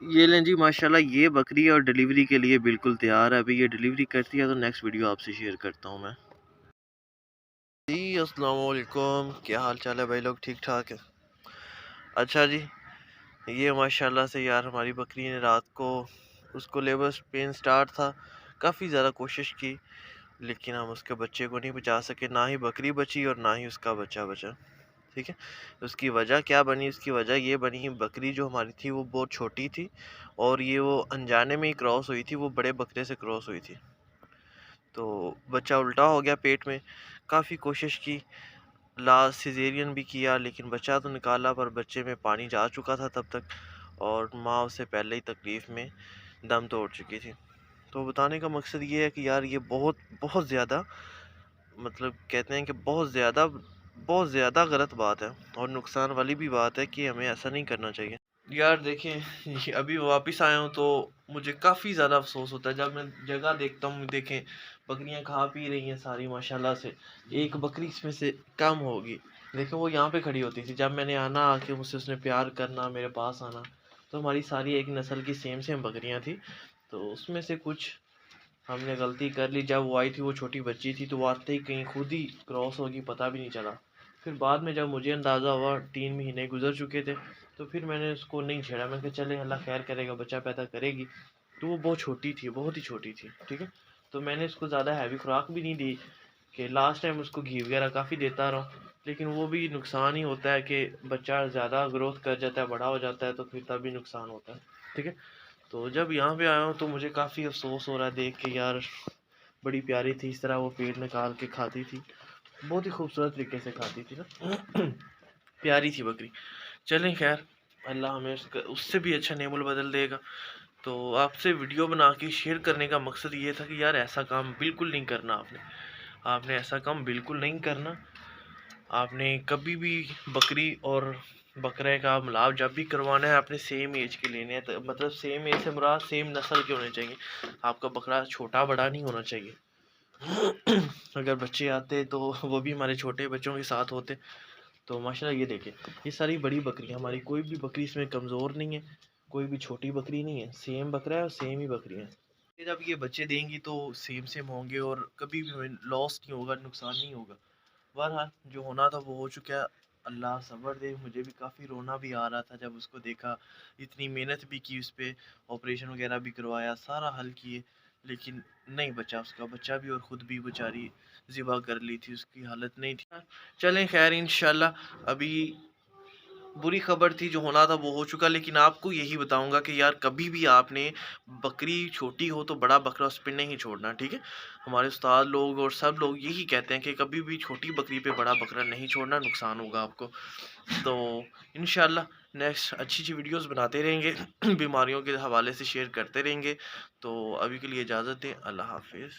یہ لیں جی ماشاءاللہ یہ بکری اور ڈیلیوری کے لیے بالکل تیار ہے. ابھی یہ ڈیلیوری کرتی ہے تو نیکسٹ ویڈیو آپ سے شیئر کرتا ہوں میں. جی السلام علیکم، کیا حال چال ہے بھائی لوگ؟ ٹھیک ٹھاک ہے؟ اچھا جی، یہ ماشاءاللہ سے یار ہماری بکری نے رات کو اس کو لیبر پین سٹارٹ تھا، کافی زیادہ کوشش کی لیکن ہم اس کے بچے کو نہیں بچا سکے. نہ ہی بکری بچی اور نہ ہی اس کا بچہ بچا. ٹھیک ہے، اس کی وجہ کیا بنی؟ اس کی وجہ یہ بنی بکری جو ہماری تھی وہ بہت چھوٹی تھی اور یہ وہ انجانے میں ہی کراس ہوئی تھی، وہ بڑے بکرے سے کراس ہوئی تھی تو بچہ الٹا ہو گیا پیٹ میں. کافی کوشش کی، لاسٹ سیزیرین بھی کیا لیکن بچہ تو نکالا پر بچے میں پانی جا چکا تھا تب تک اور ماں اس سے پہلے ہی تکلیف میں دم توڑ چکی تھی. تو بتانے کا مقصد یہ ہے کہ یار یہ بہت بہت زیادہ مطلب کہتے ہیں کہ بہت زیادہ غلط بات ہے اور نقصان والی بھی بات ہے کہ ہمیں ایسا نہیں کرنا چاہیے. یار دیکھیں ابھی واپس آیا ہوں تو مجھے کافی زیادہ افسوس ہوتا ہے جب میں جگہ دیکھتا ہوں. دیکھیں بکریاں کھا پی رہی ہیں ساری ماشاءاللہ سے، ایک بکری اس میں سے کم ہوگی. دیکھیں وہ یہاں پہ کھڑی ہوتی تھی، جب میں نے آنا آ کے مجھ سے اس نے پیار کرنا، میرے پاس آنا. تو ہماری ساری ایک نسل کی سیم بکریاں تھیں تو اس میں سے کچھ ہم نے غلطی کر لی. جب وہ آئی تھی وہ چھوٹی بچی تھی تو وہ آتے ہی کہیں خود ہی کراس ہوگی، پتہ بھی نہیں چلا. پھر بعد میں جب مجھے اندازہ ہوا 3 مہینے گزر چکے تھے تو پھر میں نے اس کو نہیں چھیڑا. میں کہ چلے اللہ خیر کرے گا، بچہ پیدا کرے گی. تو وہ بہت چھوٹی تھی، بہت ہی چھوٹی تھی. ٹھیک ہے، تو میں نے اس کو زیادہ ہیوی خوراک بھی نہیں دی کہ لاسٹ ٹائم اس کو گھی وغیرہ کافی دیتا رہا ہوں لیکن وہ بھی نقصان ہی ہوتا ہے کہ بچہ زیادہ گروتھ کر جاتا ہے، بڑا ہو جاتا ہے تو پھر تب بھی نقصان ہوتا ہے. ٹھیک ہے، تو جب یہاں پہ آیا ہوں تو مجھے کافی افسوس ہو رہا ہے دیکھ کے یار بڑی پیاری تھی، اس طرح وہ پیٹ نکال کے کھاتی تھی، بہت ہی خوبصورت طریقے سے کھاتی تھی نا. پیاری تھی بکری. چلیں خیر، اللہ ہمیں اس سے بھی اچھا نعم البدل دے گا. تو آپ سے ویڈیو بنا کے شیئر کرنے کا مقصد یہ تھا کہ یار ایسا کام بالکل نہیں کرنا. آپ نے ایسا کام بالکل نہیں کرنا. آپ نے کبھی بھی بکری اور بکرے کا ملاپ جب بھی کروانا ہے اپنے سیم ایج کے لینے ہے، مطلب سیم ایج سے مراد سیم نسل کے ہونے چاہیے. آپ کا بکرا چھوٹا بڑا نہیں ہونا چاہیے. اگر بچے آتے تو وہ بھی ہمارے چھوٹے بچوں کے ساتھ ہوتے. تو ماشاءاللہ یہ دیکھیں یہ ساری بڑی بکریاں ہماری، کوئی بھی بکری اس میں کمزور نہیں ہے، کوئی بھی چھوٹی بکری نہیں ہے، سیم بکرا ہے اور سیم ہی بکری ہیں. جب یہ بچے دیں گی تو سیم ہوں گے اور کبھی بھی لاس نہیں ہوگا، نقصان نہیں ہوگا. بہرحال جو ہونا تھا وہ ہو چکا ہے. اللہ صبر دے. مجھے بھی کافی رونا بھی آ رہا تھا جب اس کو دیکھا، اتنی محنت بھی کی اس پہ، آپریشن وغیرہ بھی کروایا، سارا حل کیے لیکن نہیں بچا اس کا بچہ بھی اور خود بھی بیچاری ذبح کر لی تھی، اس کی حالت نہیں تھی. چلیں خیر انشاءاللہ. ابھی بری خبر تھی، جو ہونا تھا وہ ہو چکا لیکن آپ کو یہی بتاؤں گا کہ یار کبھی بھی آپ نے بکری چھوٹی ہو تو بڑا بکرا اس پہ نہیں چھوڑنا. ٹھیک ہے، ہمارے استاد لوگ اور سب لوگ یہی کہتے ہیں کہ کبھی بھی چھوٹی بکری پہ بڑا بکرا نہیں چھوڑنا، نقصان ہوگا آپ کو. تو انشاءاللہ نیکسٹ اچھی ویڈیوز بناتے رہیں گے، بیماریوں کے حوالے سے شیئر کرتے رہیں گے. تو ابھی کے لیے اجازت دیں، اللہ حافظ.